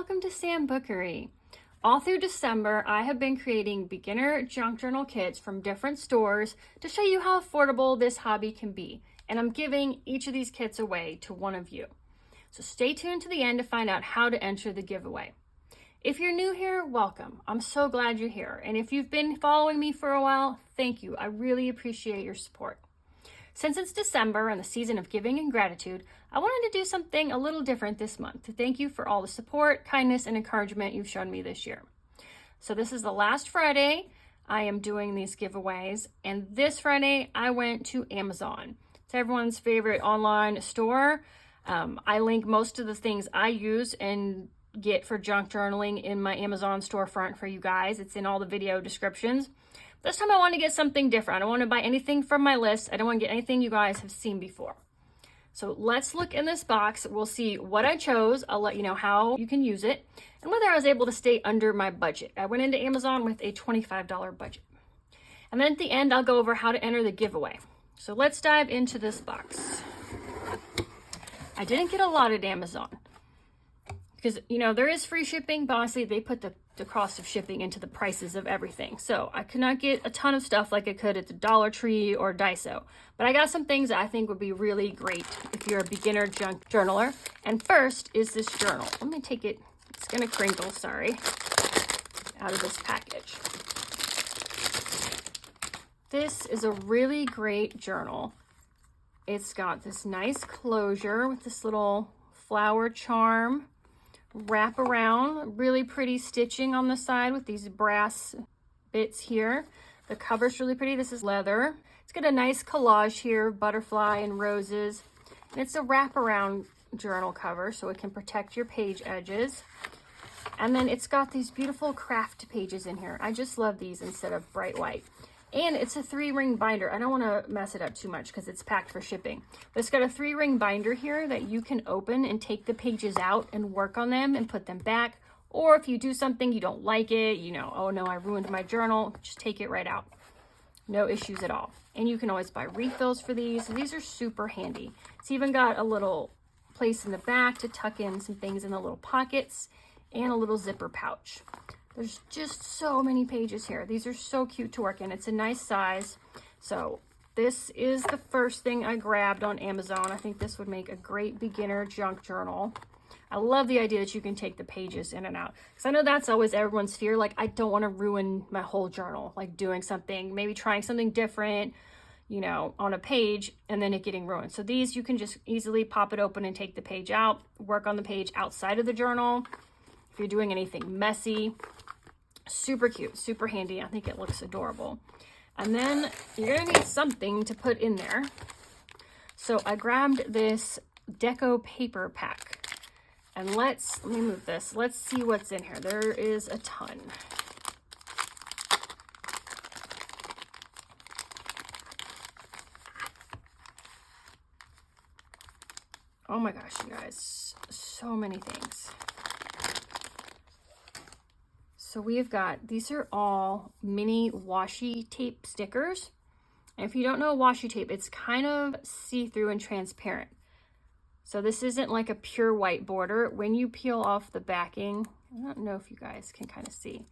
welcome to Sambookery. All through December, I have been creating beginner junk journal kits from different stores to show you how affordable this hobby can be. And I'm giving each of these kits away to one of you. So stay tuned to the end to find out how to enter the giveaway. If you're new here, welcome. I'm so glad you're here. And if you've been following me for a while, thank you. I really appreciate your support. Since it's December and the season of giving and gratitude, I wanted to do something a little different this month to thank you for all the support, kindness, and encouragement you've shown me this year. So this is the last Friday I am doing these giveaways, and this Friday I went to Amazon. It's everyone's favorite online store. I link most of the things I use and get for junk journaling in my Amazon storefront for you guys. It's in all the video descriptions. This time I want to get something different. I don't want to buy anything from my list. I don't want to get anything you guys have seen before. So let's look in this box. We'll see what I chose. I'll let you know how you can use it and whether I was able to stay under my budget. I went into Amazon with a $25 budget. And then at the end, I'll go over how to enter the giveaway. So let's dive into this box. I didn't get a lot at Amazon because, there is free shipping, but honestly, they put the cost of shipping into the prices of everything. So I could not get a ton of stuff like I could at the Dollar Tree or Daiso, but I got some things that I think would be really great if you're a beginner junk journaler. And first is this journal. Let me take it, it's gonna crinkle, sorry, out of this package. This is a really great journal. It's got this nice closure with this little flower charm. Wrap around, really pretty stitching on the side with these brass bits here. The cover's really pretty. This is leather. It's got a nice collage here, butterfly and roses. And it's a wraparound journal cover, so it can protect your page edges. And then it's got these beautiful craft pages in here. I just love these instead of bright white. And it's a 3-ring binder. I don't want to mess it up too much because it's packed for shipping. But it's got a 3-ring binder here that you can open and take the pages out and work on them and put them back. Or if you do something you don't like it, oh no, I ruined my journal, just take it right out. No issues at all. And you can always buy refills for these. These are super handy. It's even got a little place in the back to tuck in some things in the little pockets and a little zipper pouch. There's just so many pages here. These are so cute to work in. It's a nice size. So this is the first thing I grabbed on Amazon. I think this would make a great beginner junk journal. I love the idea that you can take the pages in and out. Because I know that's always everyone's fear. Like, I don't want to ruin my whole journal. Like doing something, maybe trying something different, on a page and then it getting ruined. So these, you can just easily pop it open and take the page out. Work on the page outside of the journal. If you're doing anything messy. Super cute, super handy. I think it looks adorable. And then you're gonna need something to put in there. So I grabbed this deco paper pack. And let me move this. Let's see what's in here. There is a ton. Oh my gosh, you guys, so many things. So we've got, these are all mini washi tape stickers. And if you don't know washi tape, it's kind of see-through and transparent. So this isn't like a pure white border. When you peel off the backing, I don't know if you guys can kind of see,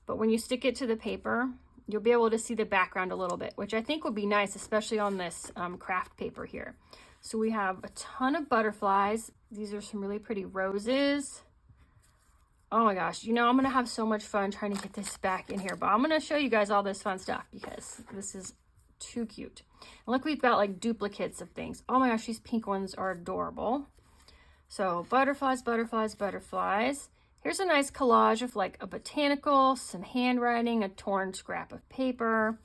but when you stick it to the paper, you'll be able to see the background a little bit, which I think would be nice, especially on this craft paper here. So we have a ton of butterflies. These are some really pretty roses. Oh my gosh, I'm going to have so much fun trying to get this back in here, but I'm going to show you guys all this fun stuff because this is too cute. And look, we've got like duplicates of things. Oh my gosh, these pink ones are adorable. So butterflies, butterflies, butterflies. Here's a nice collage of like a botanical, some handwriting, a torn scrap of paper.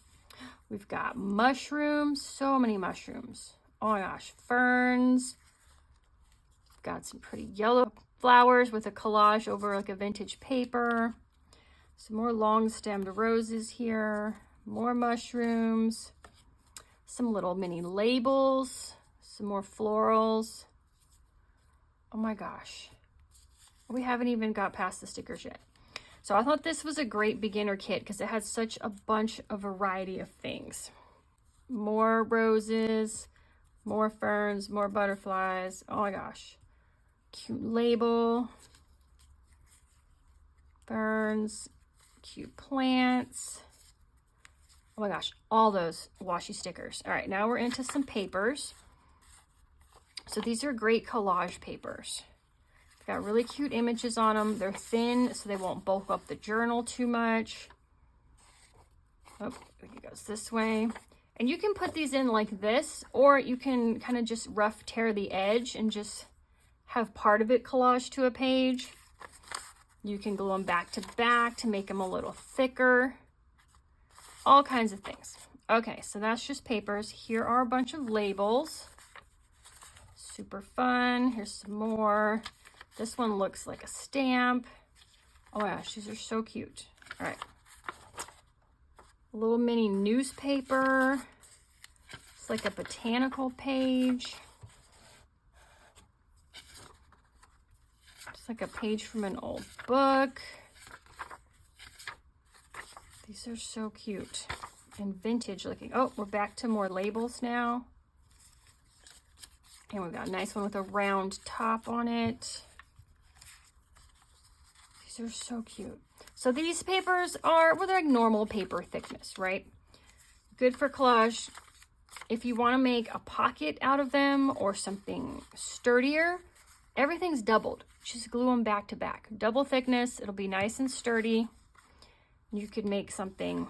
We've got mushrooms, so many mushrooms. Oh my gosh, ferns. Got some pretty yellow flowers with a collage over like a vintage paper. Some more long stemmed roses here. More mushrooms. Some little mini labels. Some more florals. Oh my gosh. We haven't even got past the stickers yet. So I thought this was a great beginner kit because it has such a bunch of variety of things. More roses, more ferns, more butterflies. Oh my gosh. Cute label. Ferns, cute plants. Oh my gosh, all those washi stickers. All right, now we're into some papers. So these are great collage papers. They've got really cute images on them. They're thin, so they won't bulk up the journal too much. Oh, it goes this way. And you can put these in like this, or you can kind of just rough tear the edge and just have part of it collage to a page. You can glue them back to make them a little thicker. All kinds of things. Okay, so that's just papers. Here are a bunch of labels. Super fun. Here's some more. This one looks like a stamp. Oh my gosh, these are so cute. All right. A little mini newspaper. It's like a botanical page. It's like a page from an old book. These are so cute and vintage looking. Oh, we're back to more labels now. And we've got a nice one with a round top on it. These are so cute. So these papers are, well, they're like normal paper thickness, right? Good for collage. If you want to make a pocket out of them or something sturdier, everything's doubled. Just glue them back to back. Double thickness, it'll be nice and sturdy. You could make something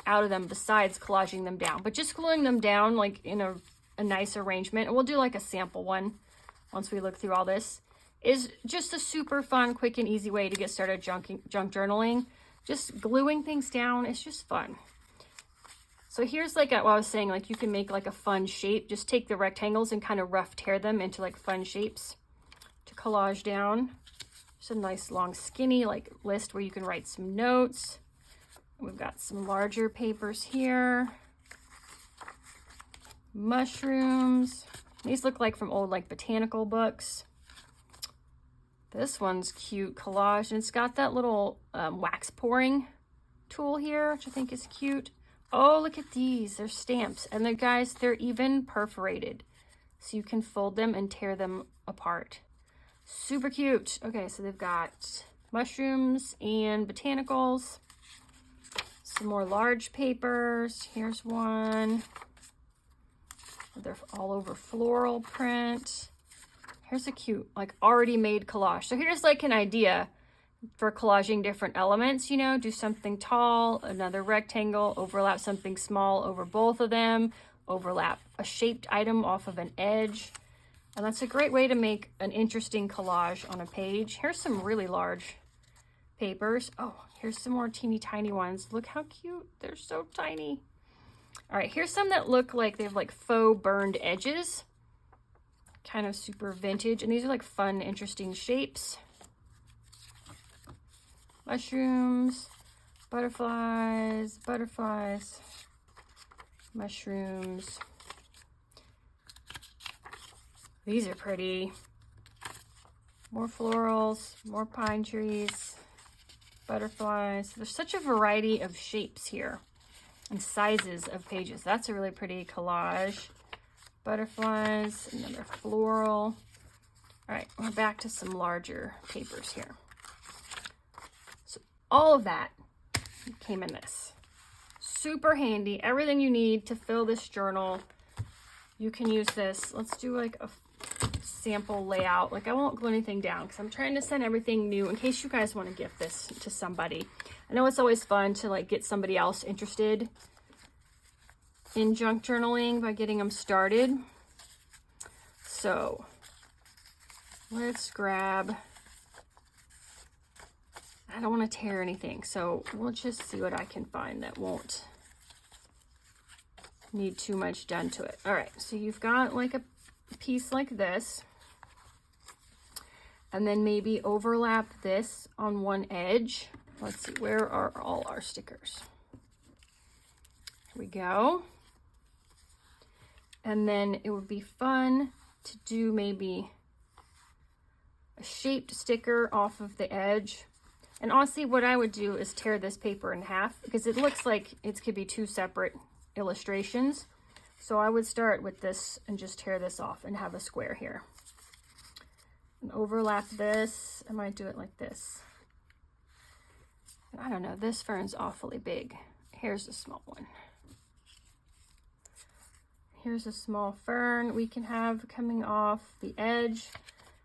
out of them besides collaging them down. But just gluing them down like in a nice arrangement, and we'll do like a sample one once we look through all this, is just a super fun, quick and easy way to get started junk journaling. Just gluing things down, it's just fun. So here's like what I was saying, like you can make like a fun shape. Just take the rectangles and kind of rough tear them into like fun shapes to collage down. Just a nice long skinny like list where you can write some notes. We've got some larger papers here. Mushrooms. These look like from old like botanical books. This one's cute collage, and it's got that little wax pouring tool here, which I think is cute. Oh, look at these. They're stamps. And the guys, they're even perforated. So you can fold them and tear them apart. Super cute. Okay, so they've got mushrooms and botanicals. Some more large papers. Here's one. They're all over floral print. Here's a cute, like already made collage. So here's like an idea for collaging different elements, you know, do something tall, another rectangle, overlap something small over both of them, overlap a shaped item off of an edge. And that's a great way to make an interesting collage on a page. Here's some really large papers. Oh, here's some more teeny tiny ones. Look how cute. They're so tiny. All right, here's some that look like they have like faux burned edges. Kind of super vintage. And these are like fun, interesting shapes. Mushrooms, butterflies, butterflies, mushrooms. These are pretty. More florals, more pine trees, butterflies. There's such a variety of shapes here and sizes of pages. That's a really pretty collage. Butterflies, another floral. All right, we're back to some larger papers here. So all of that came in this. Super handy. Everything you need to fill this journal. You can use this. Let's do like a sample layout. Like I won't glue anything down because I'm trying to send everything new in case you guys want to gift this to somebody. I know it's always fun to like get somebody else interested in junk journaling by getting them started. So let's grab, I don't want to tear anything, so we'll just see what I can find that won't need too much done to it. All right, so you've got like a piece like this, and then maybe overlap this on one edge. Let's see, where are all our stickers? Here we go. And then it would be fun to do maybe a shaped sticker off of the edge. And honestly, what I would do is tear this paper in half because it looks like it could be two separate illustrations. So I would start with this and just tear this off and have a square here. And overlap this. I might do it like this. I don't know, this fern's awfully big. Here's a small one. Here's a small fern we can have coming off the edge.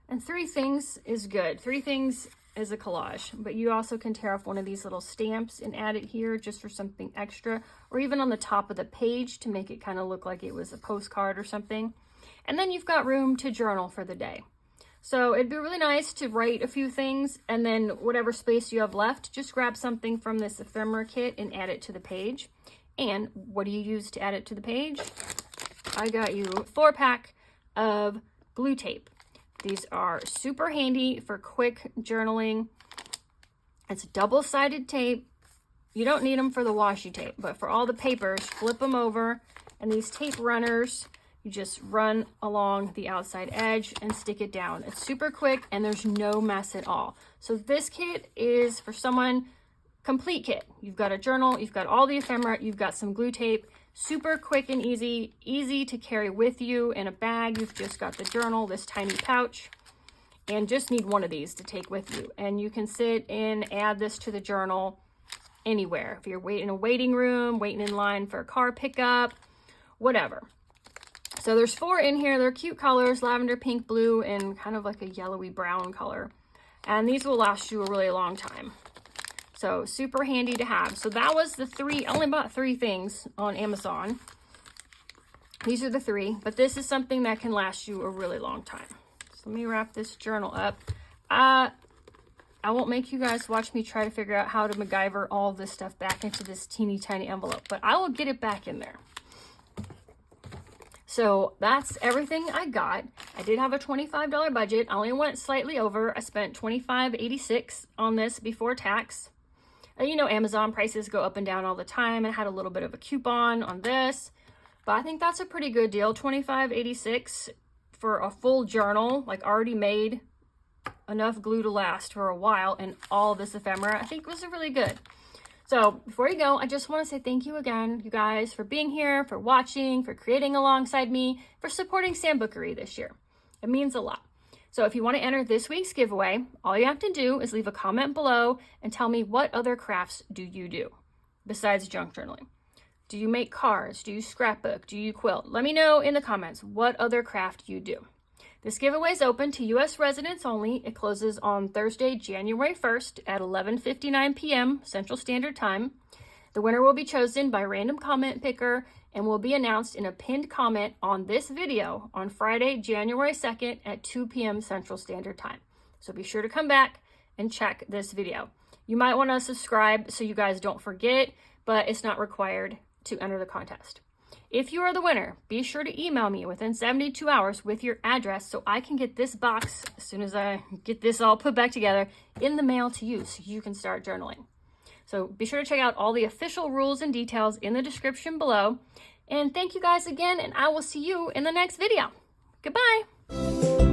And 3 things is good. 3 things is a collage, but you also can tear off one of these little stamps and add it here just for something extra, or even on the top of the page to make it kind of look like it was a postcard or something. And then you've got room to journal for the day. So it'd be really nice to write a few things, and then whatever space you have left, just grab something from this ephemera kit and add it to the page. And what do you use to add it to the page? I got you a 4-pack of glue tape. These are super handy for quick journaling. It's double-sided tape. You don't need them for the washi tape, but for all the papers, flip them over. And these tape runners, you just run along the outside edge and stick it down. It's super quick and there's no mess at all. So this kit is for someone, complete kit. You've got a journal, you've got all the ephemera, you've got some glue tape. Super quick and easy to carry with you in a bag. You've just got the journal, this tiny pouch, and just need one of these to take with you. And you can sit and add this to the journal anywhere. If you're in a waiting room, waiting in line for a car pickup, whatever. So there's 4 in here. They're cute colors, lavender, pink, blue, and kind of like a yellowy brown color. And these will last you a really long time. So super handy to have. So that was the 3, I only bought 3 things on Amazon. These are the 3, but this is something that can last you a really long time. So let me wrap this journal up. I won't make you guys watch me try to figure out how to MacGyver all this stuff back into this teeny tiny envelope, but I will get it back in there. So that's everything I got. I did have a $25 budget. I only went slightly over. I spent $25.86 on this before tax. You know, Amazon prices go up and down all the time, and I had a little bit of a coupon on this, but I think that's a pretty good deal. $25.86 for a full journal, like already made, enough glue to last for a while, and all this ephemera, I think was really good. So before you go, I just want to say thank you again, you guys, for being here, for watching, for creating alongside me, for supporting Sambookery this year. It means a lot. So if you want to enter this week's giveaway, all you have to do is leave a comment below and tell me, what other crafts do you do besides junk journaling? Do you make cards? Do you scrapbook? Do you quilt? Let me know in the comments what other craft you do. This giveaway is open to U.S. residents only. It closes on Thursday, January 1st at 11:59 p.m. Central Standard Time. The winner will be chosen by random comment picker and will be announced in a pinned comment on this video on Friday, January 2nd at 2 p.m. Central Standard Time. So be sure to come back and check this video. You might want to subscribe so you guys don't forget, but it's not required to enter the contest. If you are the winner, be sure to email me within 72 hours with your address so I can get this box, as soon as I get this all put back together, in the mail to you so you can start journaling. So be sure to check out all the official rules and details in the description below. And thank you guys again, and I will see you in the next video. Goodbye.